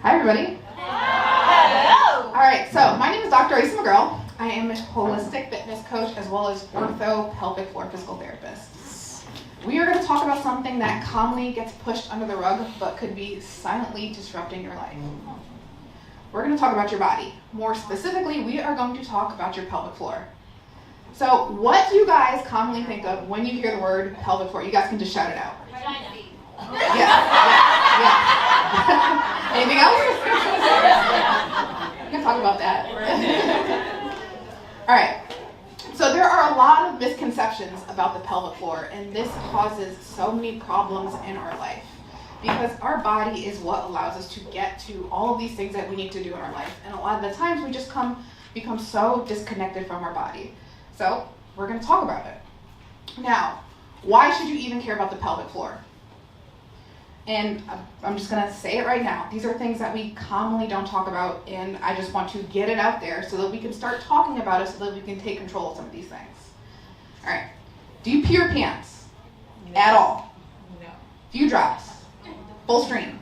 Hi, everybody. Hello. All right, so my name is Dr. Aissa. I am a holistic fitness coach as well as ortho pelvic floor physical therapist. We are going to talk about something that commonly gets pushed under the rug but could be silently disrupting your life. We're going to talk about your body. More specifically, we are going to talk about your pelvic floor. So what do you guys commonly think of when you hear the word pelvic floor? You guys can just shout it out. Yeah. Anything else? We can talk about that. All right. So there are a lot of misconceptions about the pelvic floor, and this causes so many problems in our life because our body is what allows us to get to all of these things that we need to do in our life. And a lot of the times we just become so disconnected from our body. So we're going to talk about it. Now, why should you even care about the pelvic floor? And I'm just going to say it right now. These are things that we commonly don't talk about, and I just want to get it out there so that we can start talking about it so that we can take control of some of these things. All right. Do you pee your pants? No. At all? No. Few drops? Full stream?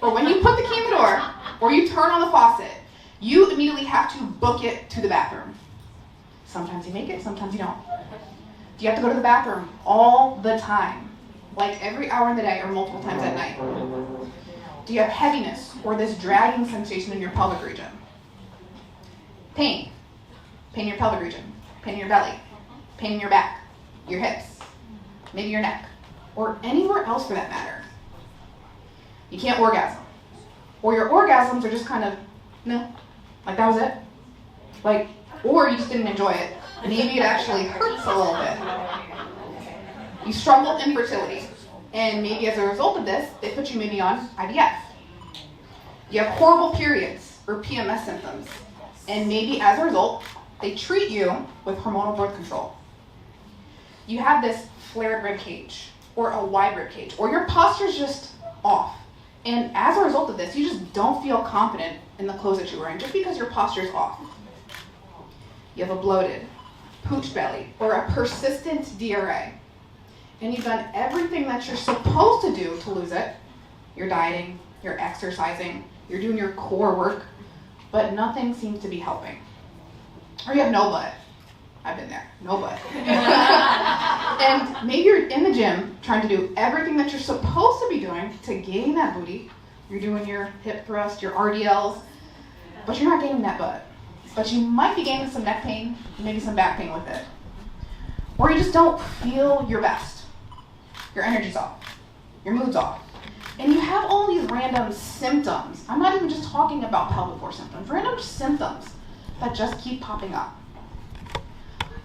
Or when you put the key in the door or you turn on the faucet, you immediately have to book it to the bathroom. Sometimes you make it, sometimes you don't. Do you have to go to the bathroom all the time? Like every hour in the day or multiple times at night? Do you have heaviness or this dragging sensation in your pelvic region? Pain. Pain in your pelvic region. Pain in your belly. Pain in your back. Your hips. Maybe your neck. Or anywhere else for that matter. You can't orgasm. Or your orgasms are just kind of, no, like that was it. Like, or you just didn't enjoy it. Maybe it actually hurts a little bit. You struggle with infertility, and maybe as a result of this, they put you maybe on IVF. You have horrible periods or PMS symptoms, and maybe as a result, they treat you with hormonal birth control. You have this flared rib cage, or a wide rib cage, or your posture's just off. And as a result of this, you just don't feel confident in the clothes that you're wearing, just because your posture's off. You have a bloated, pooch belly, or a persistent DRA. And you've done everything that you're supposed to do to lose it. You're dieting, you're exercising, you're doing your core work, but nothing seems to be helping. Or you have no butt. I've been there, no butt. And maybe you're in the gym trying to do everything that you're supposed to be doing to gain that booty. You're doing your hip thrust, your RDLs, but you're not gaining that butt. But you might be gaining some neck pain, maybe some back pain with it. Or you just don't feel your best. Your energy's off. Your mood's off. And you have all these random symptoms. I'm not even just talking about pelvic floor symptoms. Random symptoms that just keep popping up.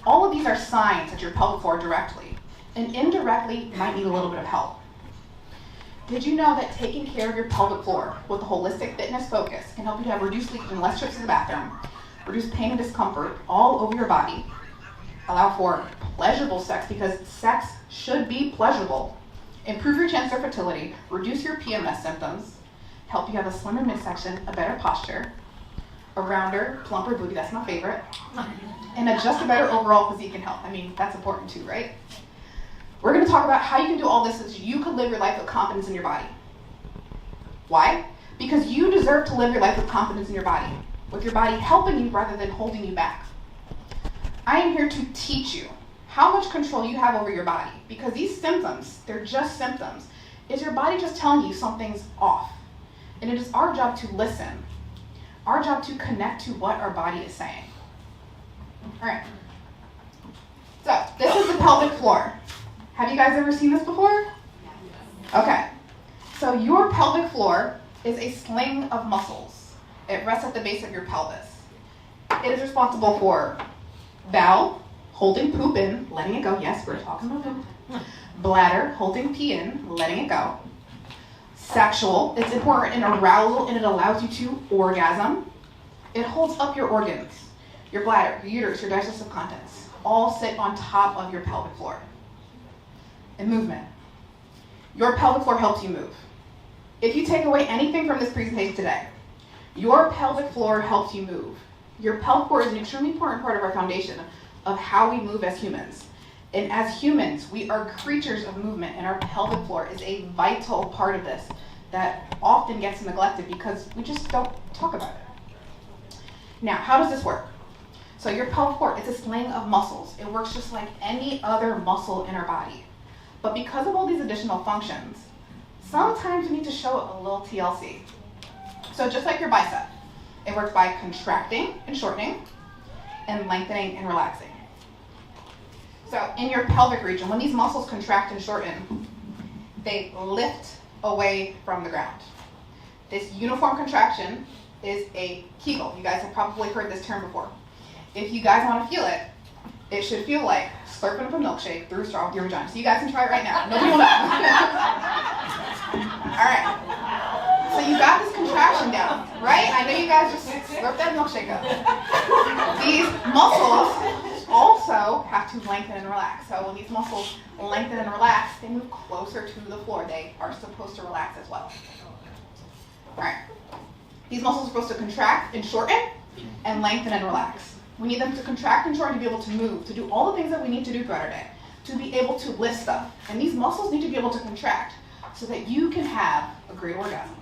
All of these are signs that your pelvic floor directly and indirectly might need a little bit of help. Did you know that taking care of your pelvic floor with a holistic fitness focus can help you to have reduced leaks and less trips to the bathroom, reduce pain and discomfort all over your body, allow for pleasurable sex because sex should be pleasurable, improve your chance of fertility, reduce your PMS symptoms, help you have a slimmer midsection, a better posture, a rounder, plumper booty, that's my favorite, and just a better overall physique and health. I mean, that's important too, right? We're going to talk about how you can do all this so that you can live your life with confidence in your body. Why? Because you deserve to live your life with confidence in your body, with your body helping you rather than holding you back. I am here to teach you how much control you have over your body, because these symptoms, they're just symptoms. Is your body just telling you something's off? And it is our job to listen, our job to connect to what our body is saying. All right. So this is the pelvic floor. Have you guys ever seen this before? Okay. So your pelvic floor is a sling of muscles. It rests at the base of your pelvis. It is responsible for bowel, holding poop in, letting it go. Yes, we're talking about poop. Bladder, holding pee in, letting it go. Sexual, it's important in arousal and it allows you to orgasm. It holds up your organs. Your bladder, your uterus, your digestive contents all sit on top of your pelvic floor. And movement. Your pelvic floor helps you move. If you take away anything from this presentation today, your pelvic floor helps you move. Your pelvic floor is an extremely important part of our foundation of how we move as humans. And as humans, we are creatures of movement, and our pelvic floor is a vital part of this that often gets neglected because we just don't talk about it. Now, how does this work? So your pelvic floor, it's a sling of muscles. It works just like any other muscle in our body. But because of all these additional functions, sometimes we need to show it a little TLC. So just like your bicep, it works by contracting and shortening and lengthening and relaxing. So in your pelvic region, when these muscles contract and shorten, they lift away from the ground. This uniform contraction is a Kegel. You guys have probably heard this term before. If you guys want to feel it, it should feel like slurping up a milkshake through a straw with your vagina. So you guys can try it right now. Nobody will know. All right. So you got this contraction down, right? I know you guys just slurp that milkshake up. These muscles also have to lengthen and relax. So when these muscles lengthen and relax, they move closer to the floor. They are supposed to relax as well. All right. These muscles are supposed to contract and shorten and lengthen and relax. We need them to contract and shorten to be able to move, to do all the things that we need to do throughout our day, to be able to lift stuff. And these muscles need to be able to contract so that you can have a great orgasm.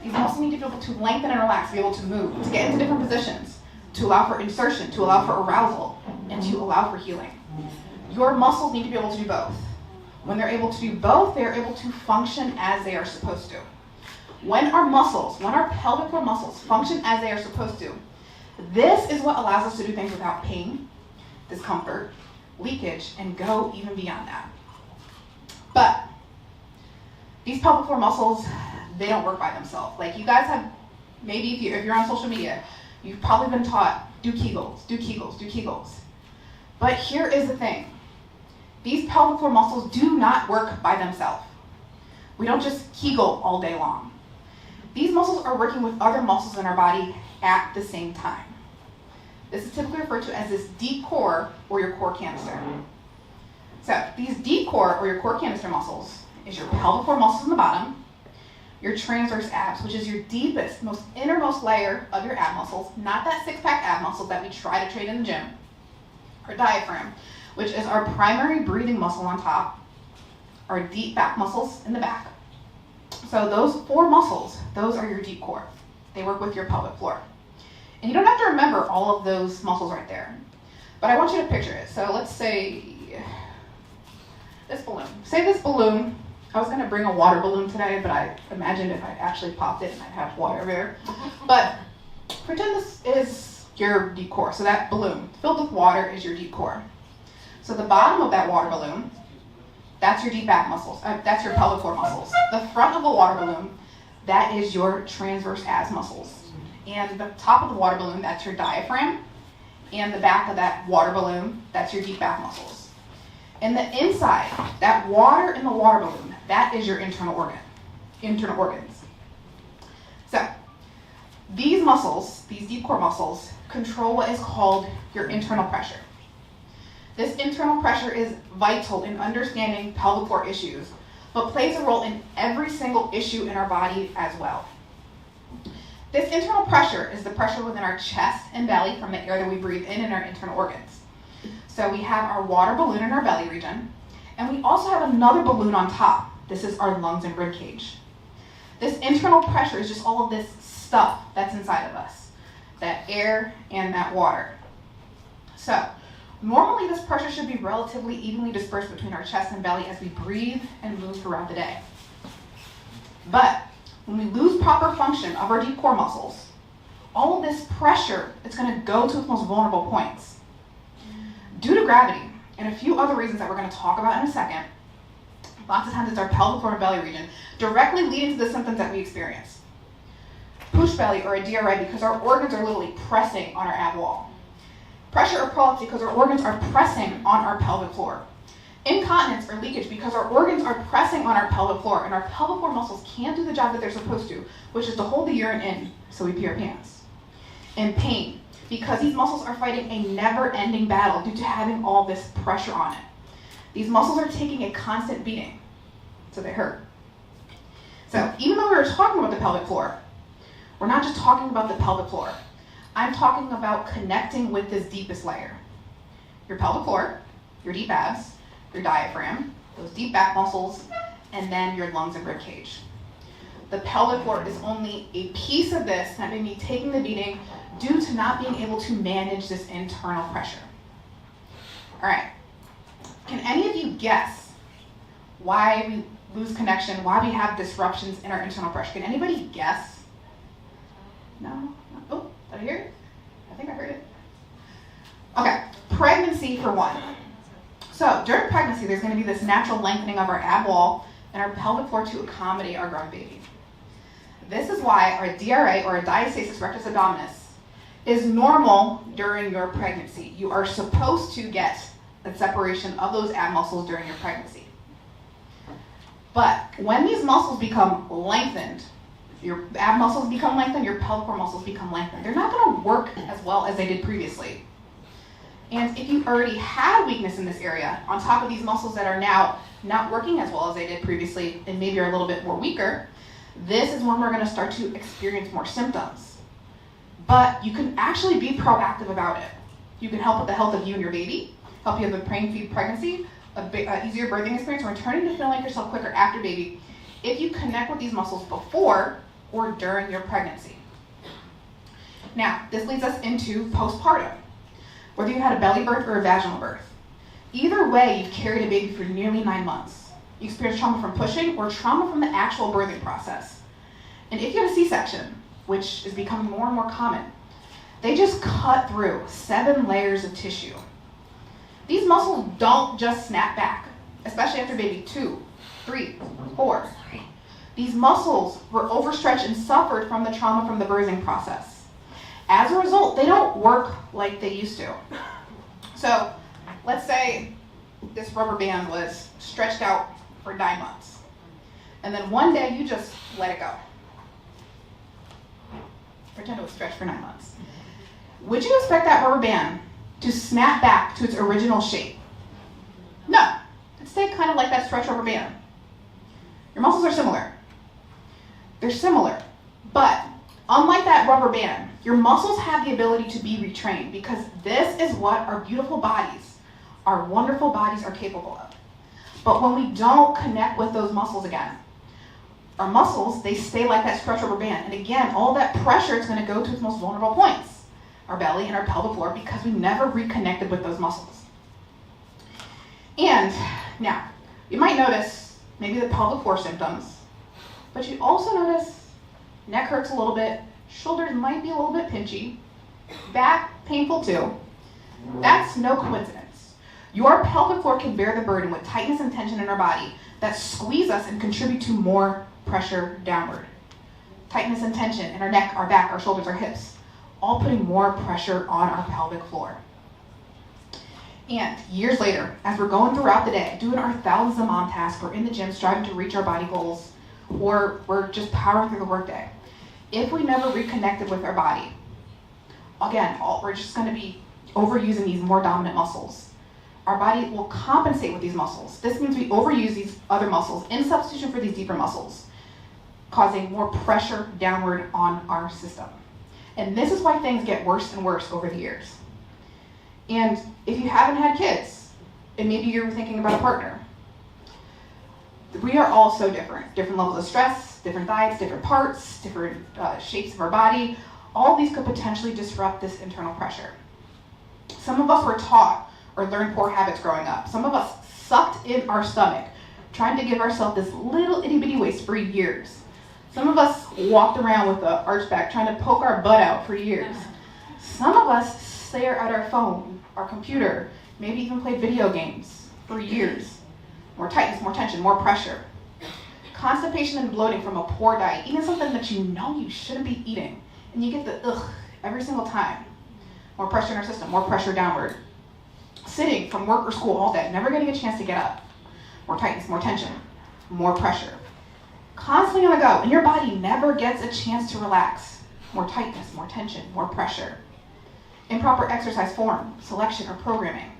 These muscles need to be able to lengthen and relax, to be able to move, to get into different positions, to allow for insertion, to allow for arousal, and to allow for healing. Your muscles need to be able to do both. When they're able to do both, they're able to function as they are supposed to. When our pelvic floor muscles function as they are supposed to, this is what allows us to do things without pain, discomfort, leakage, and go even beyond that. But these pelvic floor muscles, they don't work by themselves. Like you guys have, maybe if you're on social media, you've probably been taught, do Kegels, do Kegels, do Kegels. But here is the thing. These pelvic floor muscles do not work by themselves. We don't just Kegel all day long. These muscles are working with other muscles in our body at the same time. This is typically referred to as this deep core or your core canister. So these deep core or your core canister muscles is your pelvic floor muscles in the bottom, your transverse abs, which is your deepest, most innermost layer of your ab muscles, not that six-pack ab muscle that we try to train in the gym, our diaphragm, which is our primary breathing muscle on top, our deep back muscles in the back. So those four muscles, those are your deep core. They work with your pelvic floor. And you don't have to remember all of those muscles right there. But I want you to picture it. So let's say this balloon. Say this balloon, I was going to bring a water balloon today, but I imagined if I actually popped it and I'd have water everywhere. But pretend this is your deep core. So that balloon filled with water is your deep core. So the bottom of that water balloon, that's your deep back muscles. That's your pelvic floor muscles. The front of the water balloon, that is your transverse abs muscles. And the top of the water balloon, that's your diaphragm. And the back of that water balloon, that's your deep back muscles. And the inside, that water in the water balloon, that is your internal organs. So these muscles, these deep core muscles, control what is called your internal pressure. This internal pressure is vital in understanding pelvic floor issues, but plays a role in every single issue in our body as well. This internal pressure is the pressure within our chest and belly from the air that we breathe in our internal organs. So we have our water balloon in our belly region, and we also have another balloon on top. This is our lungs and rib cage. This internal pressure is just all of this stuff that's inside of us, that air and that water. So normally this pressure should be relatively evenly dispersed between our chest and belly as we breathe and move throughout the day. But when we lose proper function of our deep core muscles, all of this pressure is going to go to its most vulnerable points. Due to gravity and a few other reasons that we're going to talk about in a second, lots of times it's our pelvic floor and belly region, directly leading to the symptoms that we experience. Push belly or a DRI because our organs are literally pressing on our ab wall. Pressure or prolapse because our organs are pressing on our pelvic floor. Incontinence or leakage because our organs are pressing on our pelvic floor and our pelvic floor muscles can't do the job that they're supposed to, which is to hold the urine in so we pee our pants. And pain because these muscles are fighting a never-ending battle due to having all this pressure on it. These muscles are taking a constant beating, so they hurt. So even though we were talking about the pelvic floor, we're not just talking about the pelvic floor. I'm talking about connecting with this deepest layer. Your pelvic floor, your deep abs, your diaphragm, those deep back muscles, and then your lungs and rib cage. the pelvic floor is only a piece of this that may be taking the beating due to not being able to manage this internal pressure. All right, can any of you guess why we lose connection, why we have disruptions in our internal pressure? Can anybody guess? No? Oh, did I hear it? I think I heard it. Okay, pregnancy for one. So during pregnancy, there's going to be this natural lengthening of our ab wall and our pelvic floor to accommodate our growing baby. This is why our DRA, or a diastasis rectus abdominis, is normal during your pregnancy. You are supposed to get a separation of those ab muscles during your pregnancy. But when these muscles become lengthened, your ab muscles become lengthened, your pelvic floor muscles become lengthened. They're not going to work as well as they did previously. And if you already had weakness in this area, on top of these muscles that are now not working as well as they did previously and maybe are a little bit more weaker, this is when we're going to start to experience more symptoms. But you can actually be proactive about it. You can help with the health of you and your baby, help you have a pain-free pregnancy, easier birthing experience, and returning to feeling like yourself quicker after baby if you connect with these muscles before or during your pregnancy. Now, this leads us into postpartum. Whether you had a belly birth or a vaginal birth, either way, you've carried a baby for nearly 9 months. You experienced trauma from pushing or trauma from the actual birthing process. And if you had a C-section, which is becoming more and more common, they just cut through 7 layers of tissue. These muscles don't just snap back, especially after baby 2, 3, 4. These muscles were overstretched and suffered from the trauma from the birthing process. As a result, they don't work like they used to. So let's say this rubber band was stretched out for 9 months. And then one day you just let it go. Pretend it was stretched for 9 months. Would you expect that rubber band to snap back to its original shape? No. It'd stay kind of like that stretched rubber band. Your muscles are similar. They're similar. But unlike that rubber band, your muscles have the ability to be retrained, because this is what our beautiful bodies, our wonderful bodies, are capable of. But when we don't connect with those muscles again, our muscles, they stay like that stretched rubber band. And again, all that pressure is going to go to its most vulnerable points, our belly and our pelvic floor, because we never reconnected with those muscles. And now, you might notice maybe the pelvic floor symptoms, but you also notice neck hurts a little bit, shoulders might be a little bit pinchy, back painful too. That's no coincidence. Your pelvic floor can bear the burden with tightness and tension in our body that squeeze us and contribute to more pressure downward. Tightness and tension in our neck, our back, our shoulders, our hips, all putting more pressure on our pelvic floor. And years later, as we're going throughout the day, doing our thousands of mom tasks, we're in the gym striving to reach our body goals, or we're just powering through the workday. If we never reconnected with our body, again, we're just going to be overusing these more dominant muscles. Our body will compensate with these muscles. This means we overuse these other muscles in substitution for these deeper muscles, causing more pressure downward on our system. And this is why things get worse and worse over the years. And if you haven't had kids, and maybe you're thinking about a partner, we are all so different. Different levels of stress, different diets, different parts, different shapes of our body. All of these could potentially disrupt this internal pressure. Some of us were taught or learned poor habits growing up. Some of us sucked in our stomach, trying to give ourselves this little itty bitty waist for years. Some of us walked around with an arch back, trying to poke our butt out for years. Some of us stare at our phone, our computer, maybe even played video games for years. More tightness, more tension, more pressure. Constipation and bloating from a poor diet, eating something that you know you shouldn't be eating, and you get the ugh every single time. More pressure in our system, more pressure downward. Sitting from work or school all day, never getting a chance to get up. More tightness, more tension, more pressure. Constantly on the go, and your body never gets a chance to relax. More tightness, more tension, more pressure. Improper exercise form, selection, or programming.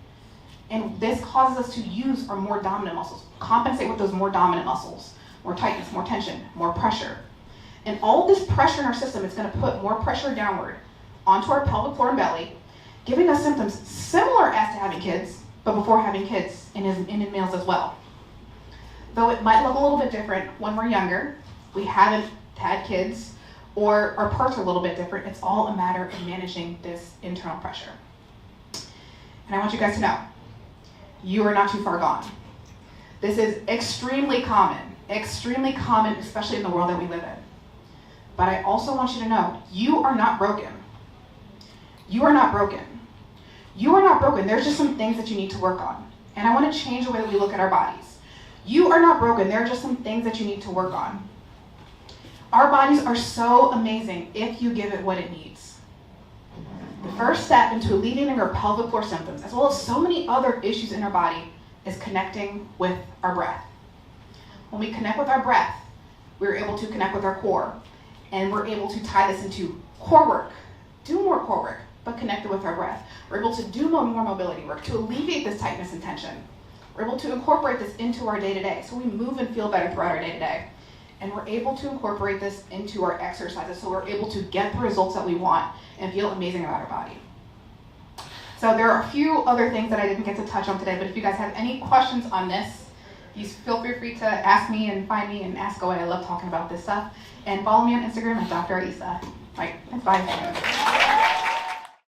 And this causes us to use our more dominant muscles, compensate with those more dominant muscles. More tightness, more tension, more pressure. And all this pressure in our system is going to put more pressure downward onto our pelvic floor and belly, giving us symptoms similar as to having kids, but before having kids in males as well. Though it might look a little bit different when we're younger, we haven't had kids, or our parts are a little bit different. It's all a matter of managing this internal pressure. And I want you guys to know, you are not too far gone. This is extremely common, especially in the world that we live in. But I also want you to know, you are not broken. You are not broken. You are not broken. There's just some things that you need to work on. And I want to change the way that we look at our bodies. You are not broken. There are just some things that you need to work on. Our bodies are so amazing if you give it what it needs. The first step into alleviating our pelvic floor symptoms, as well as so many other issues in our body, is connecting with our breath. When we connect with our breath, we're able to connect with our core, and we're able to tie this into core work. Do more core work, but connected with our breath. We're able to do more mobility work to alleviate this tightness and tension. We're able to incorporate this into our day-to-day, so we move and feel better throughout our day-to-day. And we're able to incorporate this into our exercises, so we're able to get the results that we want and feel amazing about our body. So there are a few other things that I didn't get to touch on today, but if you guys have any questions on this, you feel free to ask me and find me and ask away. I love talking about this stuff. And follow me on Instagram at Dr. Aissa. Right, bye.